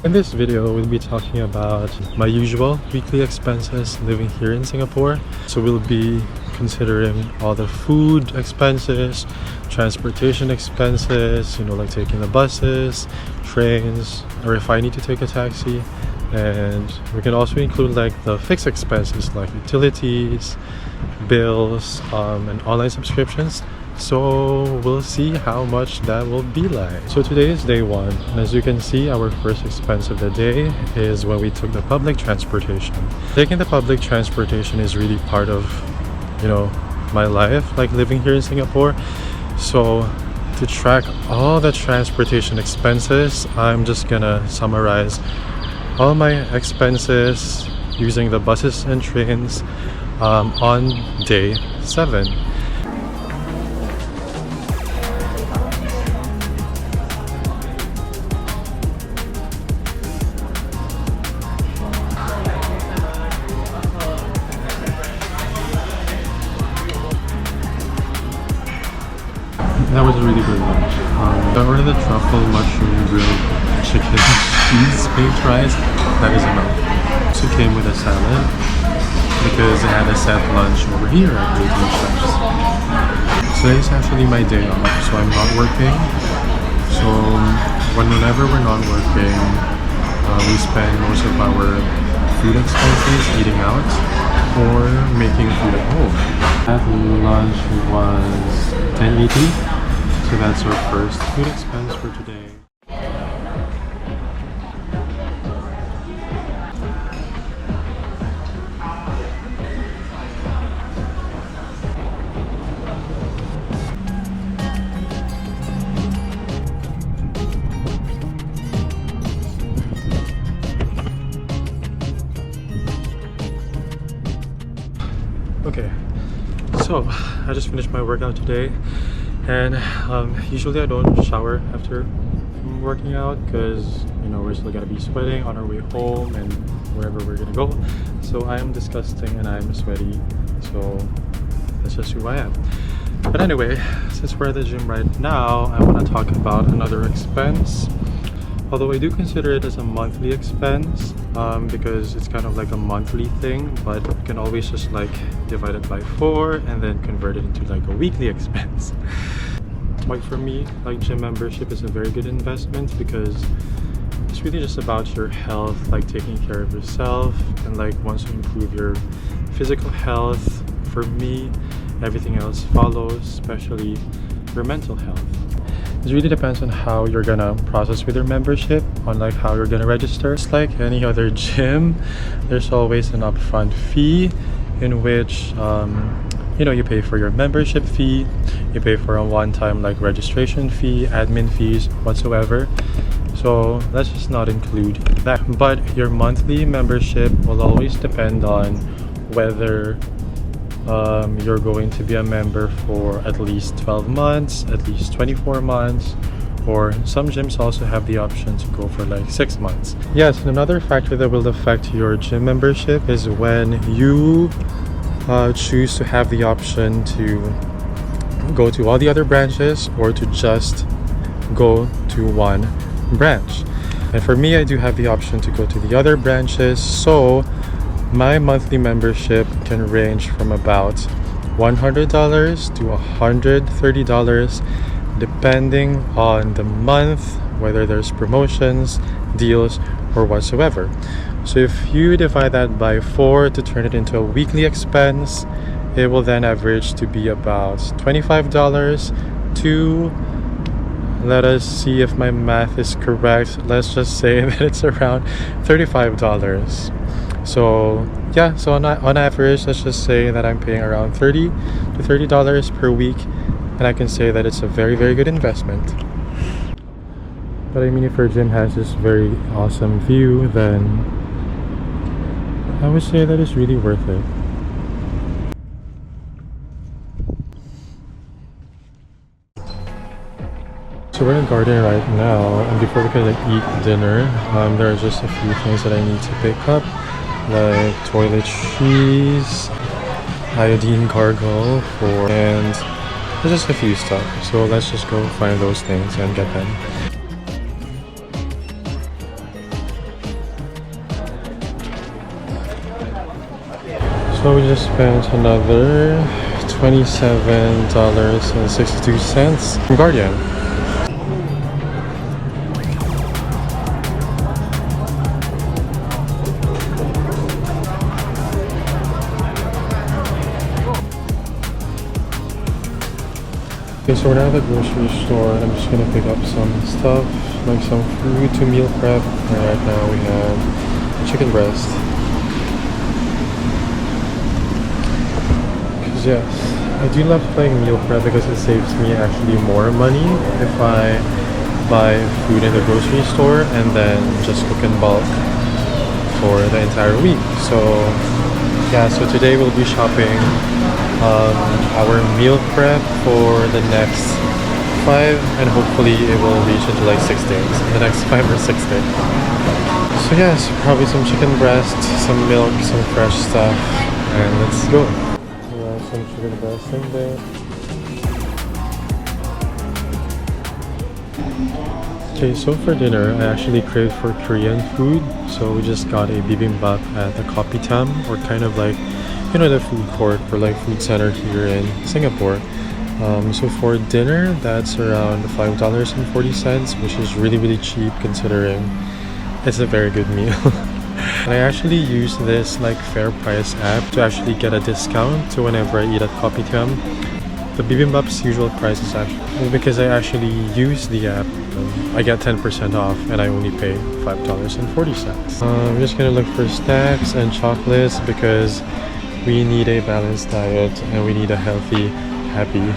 In this video, we'll be talking about my usual weekly expenses living here in Singapore. So we'll be considering all the food expenses, transportation expenses, like taking the buses, trains, or if I need to take a taxi. And we can also include like the fixed expenses like utilities, bills, and online subscriptions. So we'll see how much that will be like. So today is day one, and as you can see, our first expense of the day is when we took the public transportation. Taking the public transportation is really part of my life, like living here in Singapore. So to track all the transportation expenses, I'm just gonna summarize all my expenses using the buses and trains on day 7. That was a really good lunch. I ordered the truffle mushroom grilled chicken cheese baked rice. That is enough. Also came with a salad because I had a set lunch over here at 18 Chefs. Today is actually my day off, so I'm not working. So whenever we're not working, we spend most of our food expenses eating out or making food at home. That lunch was $10.80. So that's our first food expense for today. Okay, so I just finished my workout today. And usually I don't shower after working out because we're still gonna be sweating on our way home and wherever we're gonna go. So I am disgusting and I'm sweaty, so that's just who I am. But anyway, since we're at the gym right now, I want to talk about another expense. Although I do consider it as a monthly expense because it's kind of like a monthly thing, but you can always just like divide it by 4 and then convert it into like a weekly expense. Like for me, like gym membership is a very good investment because it's really just about your health, like taking care of yourself, and like once you improve your physical health, for me, everything else follows, especially your mental health. It really depends on how you're gonna process with your membership, on like how you're gonna register. It's like any other gym, there's always an upfront fee in which you pay for your membership fee, you pay for a one-time like registration fee, admin fees, whatsoever. So let's just not include that. But your monthly membership will always depend on whether you're going to be a member for at least 12 months, at least 24 months, or some gyms also have the option to go for like 6 months. Yes, and another factor that will affect your gym membership is when you choose to have the option to go to all the other branches or to just go to one branch. And for me, I do have the option to go to the other branches, so my monthly membership can range from about $100 to $130 depending on the month, whether there's promotions, deals, or whatsoever. So if you divide that by 4 to turn it into a weekly expense, it will then average to be about $25 to, let us see if my math is correct, let's just say that it's around $35. So yeah, so on average, let's just say that I'm paying around $30 to $30 per week, and I can say that it's a very, very good investment. But I mean, if your gym has this very awesome view, then I would say that it's really worth it. So we're in the garden right now, and before we can like eat dinner, there are just a few things that I need to pick up, like toiletries, iodine gargle and there's just a few stuff. So let's just go find those things and get them. So we just spent another $27.62 from Guardian. Okay, so we're now at the grocery store and I'm just gonna pick up some stuff, like some food to meal prep. And right now we have chicken breast. Because yes, I do love playing meal prep because it saves me actually more money if I buy food in the grocery store and then just cook in bulk for the entire week. So yeah, so today we'll be shopping our meal prep for the next 5 and hopefully it will reach into like 6 days, the next 5 or 6 days. So yes, probably some chicken breast, some milk, some fresh stuff, and let's go. Yeah, some chicken breast in there. Okay, so for dinner, I actually craved for Korean food, so we just got a bibimbap at the Kopitiam, or kind of like, you know, the food court or like food center here in Singapore. So for dinner, that's around $5.40, which is really cheap considering it's a very good meal. And I actually use this like Fair Price app to actually get a discount to whenever I eat at Kopitiam. The bibimbap's usual price is actually, because I actually use the app, I get 10% off and I only pay $5.40. I'm just gonna look for snacks and chocolates because we need a balanced diet and we need a healthy, happy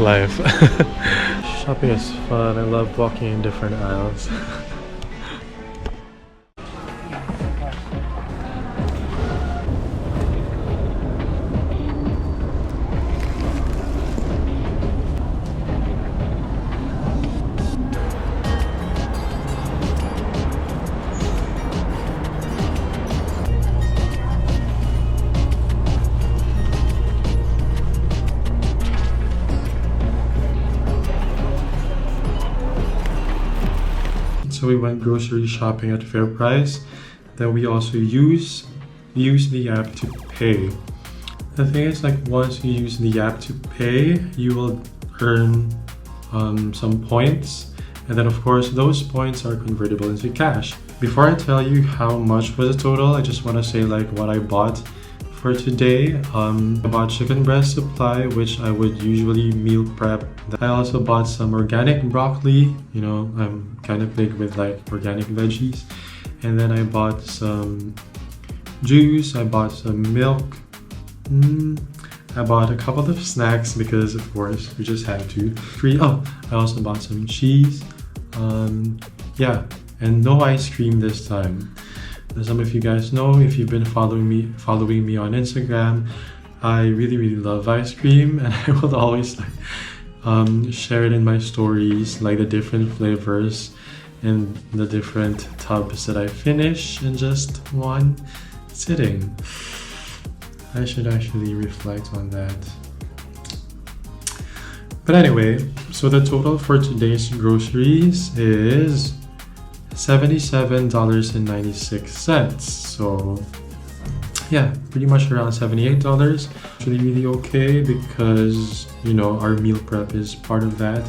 life. Shopping is fun. I love walking in different aisles. So we went grocery shopping at Fair Price. Then we also use the app to pay. The thing is, like, once you use the app to pay, you will earn some points, and then of course those points are convertible into cash. Before I tell you how much was the total, I just want to say like what I bought for today. I bought chicken breast supply, which I would usually meal prep. I also bought some organic broccoli, you know, I'm kind of big with like organic veggies. And then I bought some juice, I bought some milk. I bought a couple of snacks because of course we just had to. I also bought some cheese. Yeah, and no ice cream this time. As some of you guys know, if you've been following me on Instagram, I really love ice cream, and I will always like share it in my stories, like the different flavors and the different tubs that I finish in just one sitting. I should actually reflect on that. But anyway, so the total for today's groceries is $77.96. So yeah, pretty much around $78. Actually really okay because, you know, our meal prep is part of that.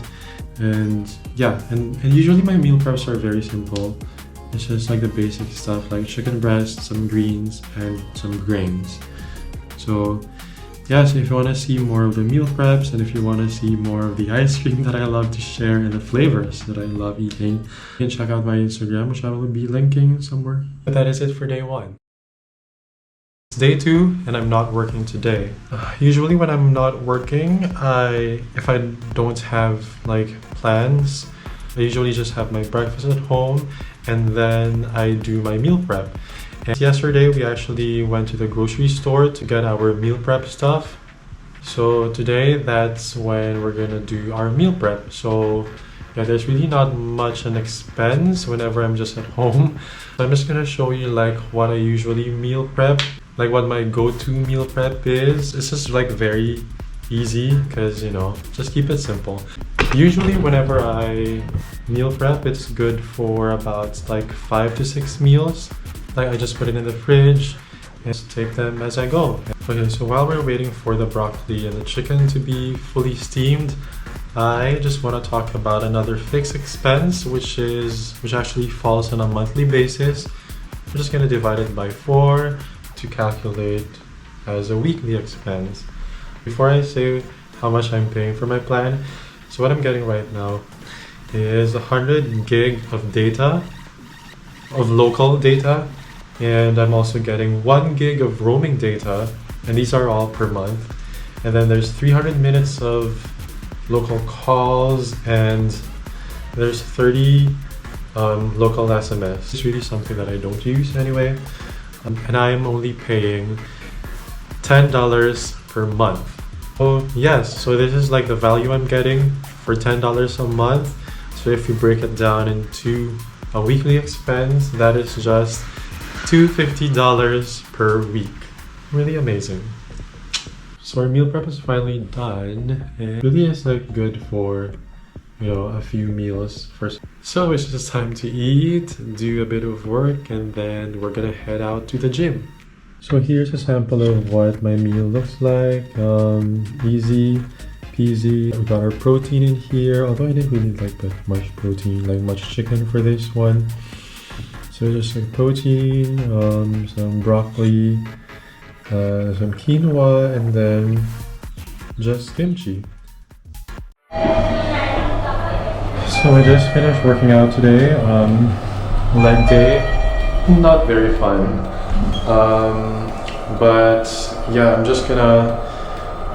And yeah, and usually my meal preps are very simple. It's just like the basic stuff like chicken breast, some greens, and some grains. So yeah, so if you want to see more of the meal preps and if you want to see more of the ice cream that I love to share and the flavors that I love eating, you can check out my Instagram, which I will be linking somewhere. But that is it for day 1. It's day 2 and I'm not working today. Usually when I'm not working, if I don't have like plans, I usually just have my breakfast at home and then I do my meal prep. And yesterday we actually went to the grocery store to get our meal prep stuff. So today that's when we're gonna do our meal prep. So yeah, there's really not much an expense whenever I'm just at home. So I'm just gonna show you like what I usually meal prep, like what my go-to meal prep is. It's just like very easy because, you know, just keep it simple. Usually whenever I meal prep, it's good for about like 5 to 6 meals. Like I just put it in the fridge and just take them as I go. Okay, so while we're waiting for the broccoli and the chicken to be fully steamed, I just want to talk about another fixed expense, which actually falls on a monthly basis. We're just going to divide it by 4 to calculate as a weekly expense. Before I say how much I'm paying for my plan, so what I'm getting right now is 100 gig of data, of local data, and I'm also getting 1 gig of roaming data, and these are all per month. And then there's 300 minutes of local calls, and there's 30 local SMS. It's really something that I don't use anyway, and I'm only paying $10 per month. Oh yes, so this is like the value I'm getting for $10 a month. So if you break it down into a weekly expense, that is just $250 per week. Really amazing. So our meal prep is finally done, and it really is like good for, you know, a few meals first. So it's just time to eat, do a bit of work, and then we're gonna head out to the gym. So here's a sample of what my meal looks like. Easy peasy. We got our protein in here, although I didn't really like that much protein, like much chicken for this one. So just like protein, some broccoli, some quinoa, and then just kimchi. So I just finished working out today. Leg day, not very fun. But yeah, I'm just gonna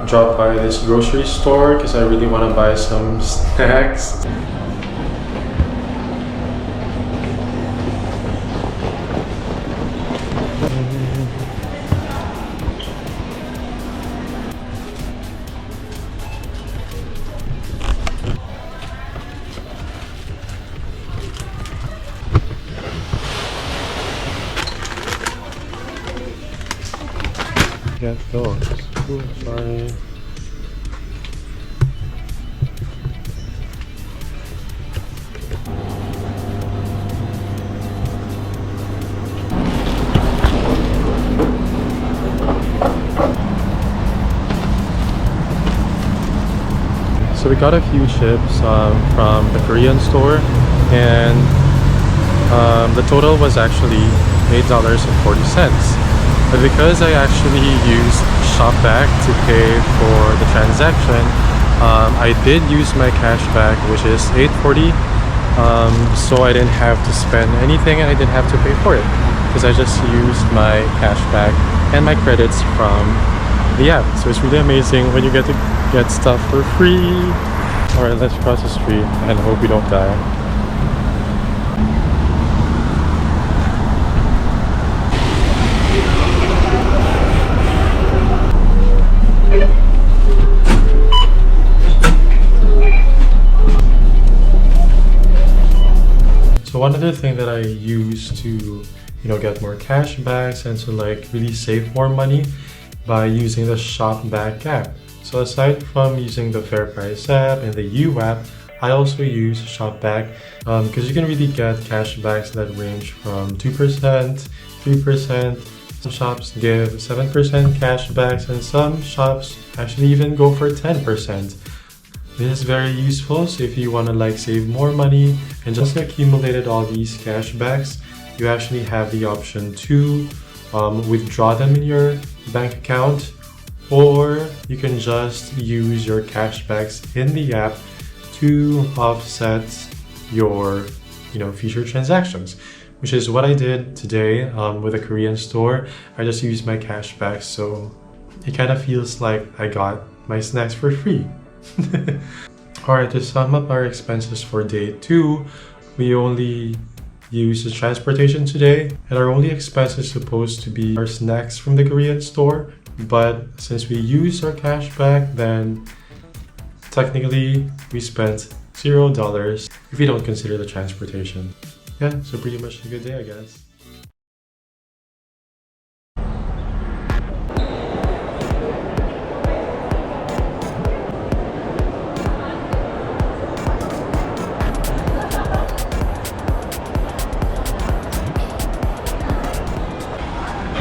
drop by this grocery store because I really want to buy some snacks. Get those. Ooh, sorry. So we got a few chips from the Korean store, and the total was actually $8.40. But because I actually used ShopBack to pay for the transaction, I did use my cashback, which is $8.40. So I didn't have to spend anything, and I didn't have to pay for it because I just used my cashback and my credits from the app. So it's really amazing when you get to get stuff for free. All right, let's cross the street and hope we don't die. So one other thing that I use to, you know, get more cashbacks and to like really save more money by using the ShopBack app. So aside from using the FairPrice app and the U app, I also use ShopBack because you can really get cashbacks that range from 2%, 3%. Some shops give 7% cashbacks, and some shops actually even go for 10%. This is very useful, so if you want to like save more money and just accumulated all these cashbacks, you actually have the option to withdraw them in your bank account, or you can just use your cashbacks in the app to offset your, you know, future transactions, which is what I did today with a Korean store. I just used my cashbacks, so it kind of feels like I got my snacks for free. Alright, to sum up our expenses for day 2, we only used the transportation today, and our only expense is supposed to be our snacks from the Korean store. But since we used our cashback, then technically we spent $0 if we don't consider the transportation. Yeah, so pretty much a good day, I guess.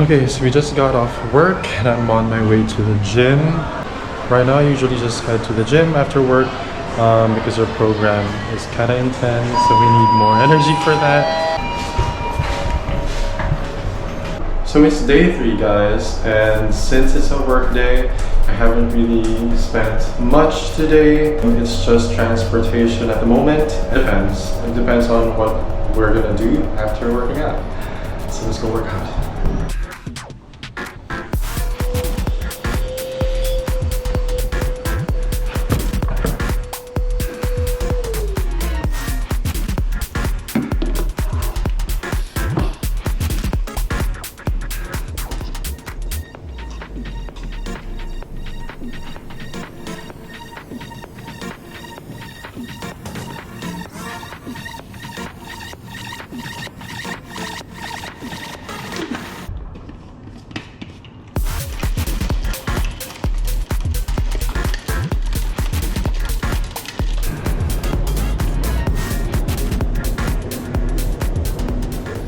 Okay, so we just got off work and I'm on my way to the gym. Right now I usually just head to the gym after work because our program is kind of intense, so we need more energy for that. So it's day 3, guys, and since it's a work day, I haven't really spent much today. It's just transportation at the moment. It depends. It depends on what we're gonna do after working out. So let's go work out.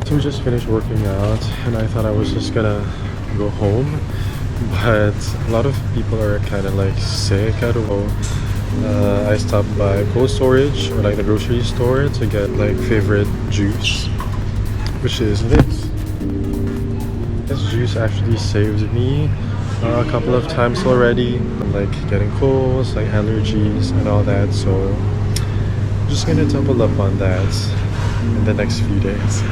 So we just finished working out and I thought I was just gonna go home, but a lot of people are kind of like sick. I don't know. I stopped by cold storage or like the grocery store to get like favorite juice, which is this. This juice actually saved me a couple of times already, like getting colds, like allergies and all that. So I'm just gonna double up on that in the next few days.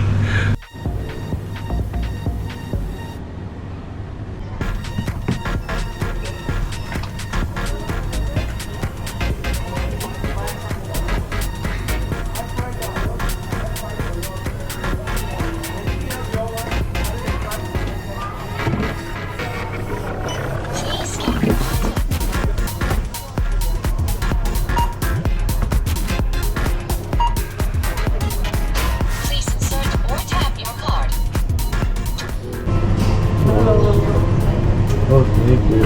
Oh, thank you.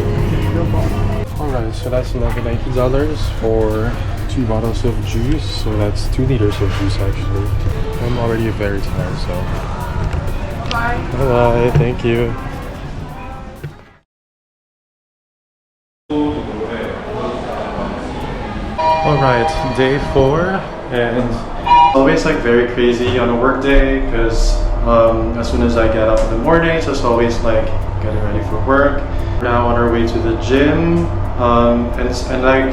Alright, so that's $90 for 2 bottles of juice. So that's 2 liters of juice actually. I'm already very tired, so. Bye. Bye, thank you. Alright, day 4, and always like very crazy on a work day because as soon as I get up in the mornings, it's always like getting ready for work. We're now on our way to the gym, and like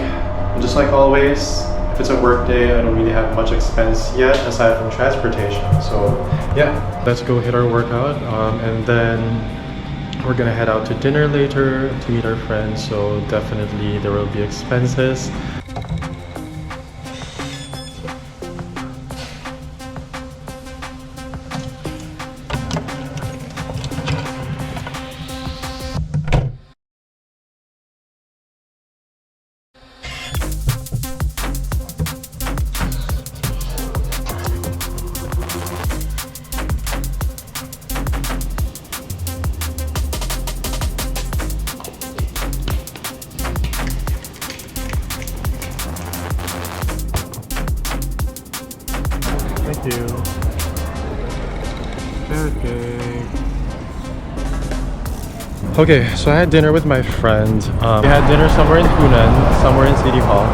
just like always, if it's a work day, I don't really have much expense yet aside from transportation. So yeah, let's go hit our workout, and then we're gonna head out to dinner later to meet our friends. So definitely there will be expenses. Thank you. Okay, so I had dinner with my friend. We had dinner somewhere in Funan, somewhere in City Hall.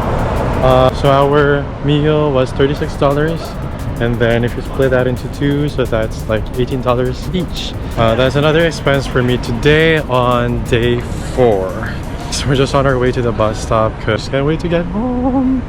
So our meal was $36, and then if you split that into 2, so that's like $18 each. That's another expense for me today on day 4. So we're just on our way to the bus stop because can't wait to get home.